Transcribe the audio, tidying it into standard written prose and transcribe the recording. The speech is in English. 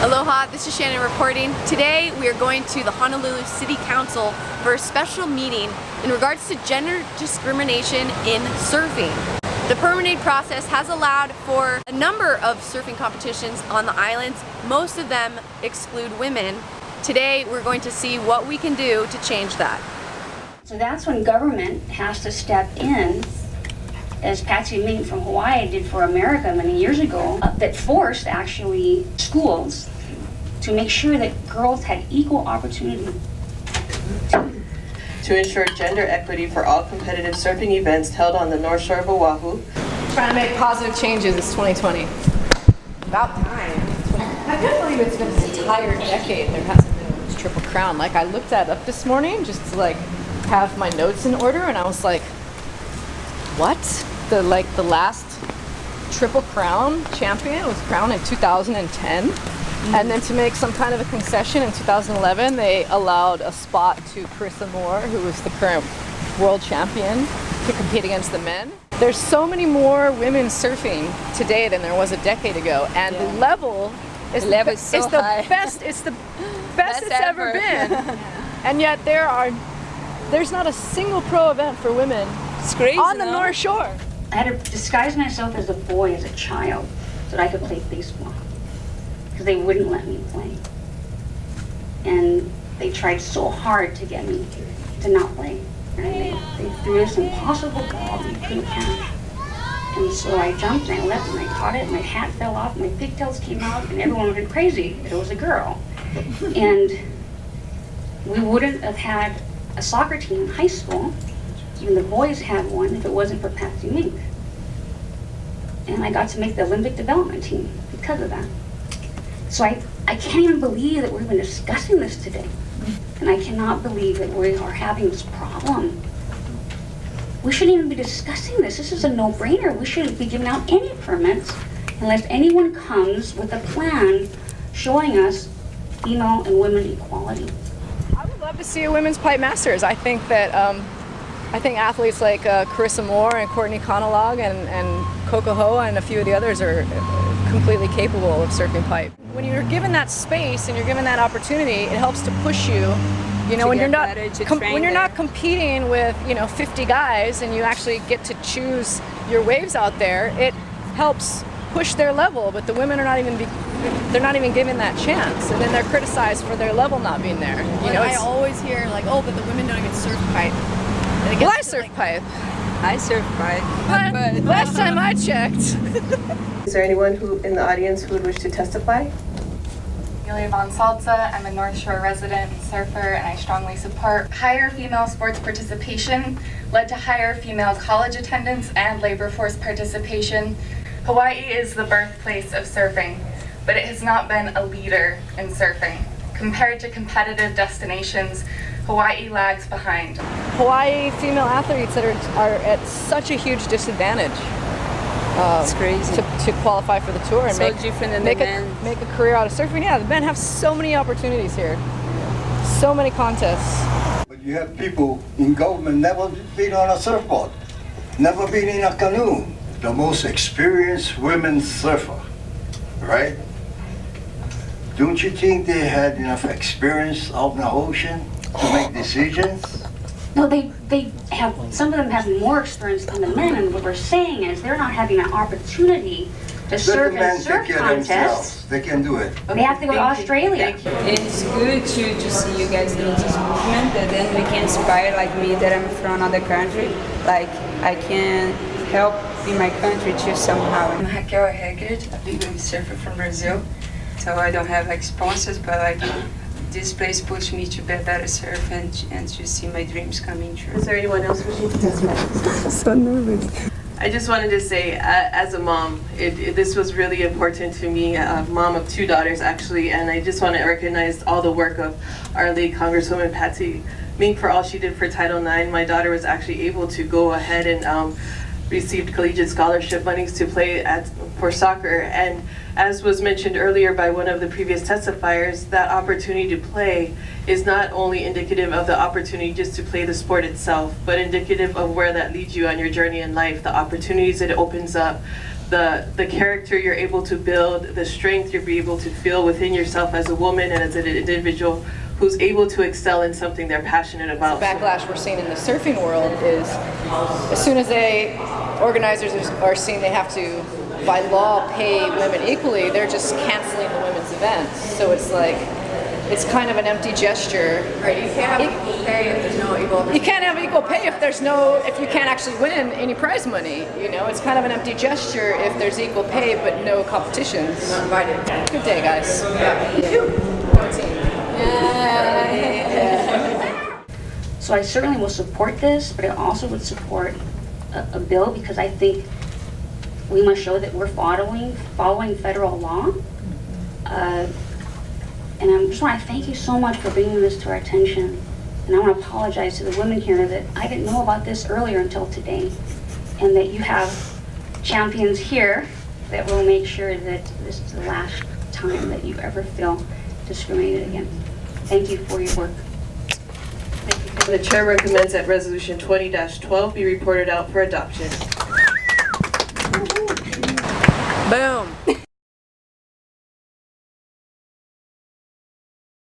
Aloha, this is Shannon reporting. Today we are going to the Honolulu City Council for a special meeting in regards to gender discrimination in surfing. The permitting process has allowed for a number of surfing competitions on the islands. Most of them exclude women. Today we're going to see what we can do to change that. So that's when government has to step in, as Patsy Mink from Hawaii did for America many years ago, that forced actually schools to make sure that girls had equal opportunity. To ensure gender equity for all competitive surfing events held on the North Shore of Oahu. Trying to make positive changes, it's 2020. About time. I can't believe it's been this entire decade there hasn't been a Triple Crown. Like, I looked that up this morning just to have my notes in order, and I was like, what? The last Triple Crown champion was crowned in 2010. And then to make some kind of a concession in 2011, they allowed a spot to Carissa Moore, who was the current world champion, to compete against the men. There's so many more women surfing today than there was a decade ago, and the level is the best it's ever been. And yet there's not a single pro event for women on the North Shore. I had to disguise myself as a boy as a child so that I could play baseball, because they wouldn't let me play. And they tried so hard to get me to not play. And they threw this impossible ball that you couldn't catch. And so I jumped and I leapt and I caught it, my hat fell off, my pigtails came out, and everyone went crazy that it was a girl. And we wouldn't have had a soccer team in high school, even the boys had one, if it wasn't for Patsy Mink. And I got to make the Olympic development team because of that. So I can't even believe that we're even discussing this today. And I cannot believe that we are having this problem. We shouldn't even be discussing this. This is a no-brainer. We shouldn't be giving out any permits unless anyone comes with a plan showing us female and women equality. I would love to see a women's pipe masters. I think that athletes like Carissa Moore and Courtney Conalog and Coco Hoa and a few of the others are completely capable of surfing pipe. When you're given that space and you're given that opportunity, it helps to push you. You know, when you're not competing with 50 guys and you actually get to choose your waves out there, it helps push their level. But the women are not even given that chance, and then they're criticized for their level not being there. I always hear but the women don't even surf pipe. Well, I surf pipe. I surf pipe. But last time I checked. Is there anyone in the audience who would wish to testify? Yulia Von Salza. I'm a North Shore resident and surfer, and I strongly support higher female sports participation, led to higher female college attendance and labor force participation. Hawaii is the birthplace of surfing, but it has not been a leader in surfing. Compared to competitive destinations, Hawaii lags behind. Hawaii female athletes that are at such a huge disadvantage. It's crazy to qualify for the tour and make a career out of surfing. Yeah, the men have so many opportunities here, so many contests. But you have people in government never been on a surfboard, never been in a canoe. The most experienced women surfer, right? Don't you think they had enough experience out in the ocean to make decisions? No, they have, some of them have more experience than the men, and what we're saying is they're not having an opportunity to surf in surf contests. They can do it. They have to go to Australia. It's good to see you guys doing this movement, and then we can inspire like me that I'm from another country. Like I can help in my country too somehow. I'm Raquel Hegert, a big wave surfer from Brazil. So I don't have sponsors, but this place pushed me to be a better surfer and to see my dreams coming true. Is there anyone else wishing to testify? So nervous. I just wanted to say, as a mom, this was really important to me, a mom of 2 daughters actually, and I just want to recognize all the work of our late Congresswoman Patsy Mink for all she did for Title IX. My daughter was actually able to go ahead and received collegiate scholarship monies to play for soccer, and as was mentioned earlier by one of the previous testifiers, that opportunity to play is not only indicative of the opportunity just to play the sport itself, but indicative of where that leads you on your journey in life, the opportunities it opens up, the character you're able to build, the strength you'll be able to feel within yourself as a woman and as an individual who's able to excel in something they're passionate about. The backlash we're seeing in the surfing world is as soon as organizers are seeing they have to, by law, pay women equally, they're just canceling the women's events. So it's like, it's kind of an empty gesture. Right, you can't have equal pay if there's no equal. You can't have equal pay if you can't actually win any prize money. You know, it's kind of an empty gesture if there's equal pay but no competitions. Not invited. Good day, guys. Yeah. You too. Go team. So I certainly will support this, but I also would support a bill because I think we must show that we're following federal law. And I just want to thank you so much for bringing this to our attention. And I want to apologize to the women here that I didn't know about this earlier until today. And that you have champions here that will make sure that this is the last time that you ever feel discriminated against. Thank you for your work. The chair recommends that resolution 20-12 be reported out for adoption. Boom.